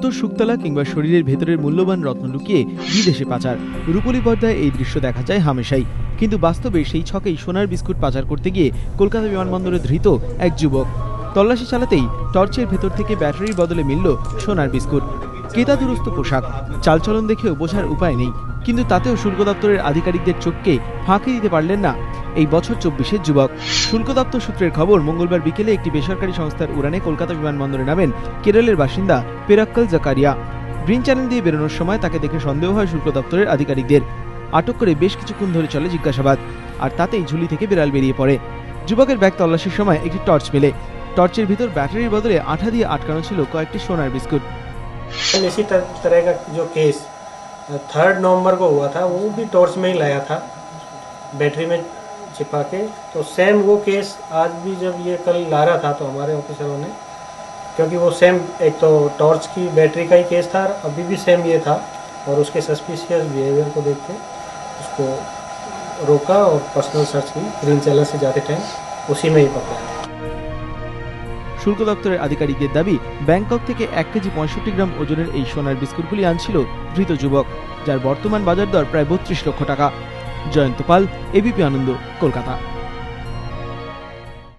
জুতোর শুকতলা কিংবা শরীরের ভেতরের মূল্যবান রত্ন লুকিয়ে বিদেশে পাচার। রূপলী পর্দায় এই দৃশ্য দেখা যায় হামেশাই, কিন্তু বাস্তবে সেই ছকেই সোনার বিস্কুট পাচার করতে গিয়ে কলকাতা বিমানবন্দরে ধৃত এক যুবক। তল্লাশি চালাতেই টর্চের ভেতর থেকে ব্যাটারির বদলে মিলল সোনার বিস্কুট। কেতা দুরস্ত পোশাক, চালচলন দেখেও বোঝার উপায় নেই, কিন্তু তাতেও শুল্ক দপ্তরের আধিকারিকদের চোখকে ফাঁকি দিতে পারলেন না এই বছর 24-এর যুবক। শুল্ক দপ্তর সূত্রের খবর, মঙ্গলবার বিকেলে একটি বেসরকারি সংস্থার উড়ানে কলকাতা বিমানবন্দরে নামেন কেরলের বাসিন্দা পেরাক্কল জাকারিয়া। গ্রিন চ্যানেল দিয়ে বেরোনোর সময় তাকে দেখে সন্দেহ হয় শুল্ক দপ্তরের আধিকারিকদের। আটক করে বেশ কিছুক্ষণ ধরে চলে জিজ্ঞাসাবাদ, আর তাতেই ঝুলি থেকে বিড়াল বেরিয়ে পড়ে। যুবকের ব্যাগ তল্লাশির সময় একটি টর্চ মেলে। टॉर्चर भीतर बैटरी बदले आठा दिए आटकानो छिलो कयेकटी सोनार बिस्कुट। इसी तरह का जो केस 3 नवंबर को हुआ था, वो भी टॉर्च में ही लाया था, बैटरी में छिपा के। तो सेम वो केस आज भी जब ये कल ला रहा था तो हमारे ऑफिसरों ने, क्योंकि वो सेम एक तो टॉर्च की बैटरी का ही केस था, अभी भी सेम ये था, और उसके सस्पिशियस बिहेवियर को देख के उसको रोका और पर्सनल सर्च की ग्रीन चैनल से जाते टाइम उसी में ही पकड़ा। शुल्क दफ्तरेर आधिकारिकদের दाबी, बैंकक থেকে 1 কেজি 65 গ্রাম ওজনের এই সোনার বিস্কুটগুলি আনছিল ধৃত যুবক, যার বর্তমান বাজার দর প্রায় 32 লক্ষ টাকা। জয়ন্ত পাল, এবিপি আনন্দ, কলকাতা।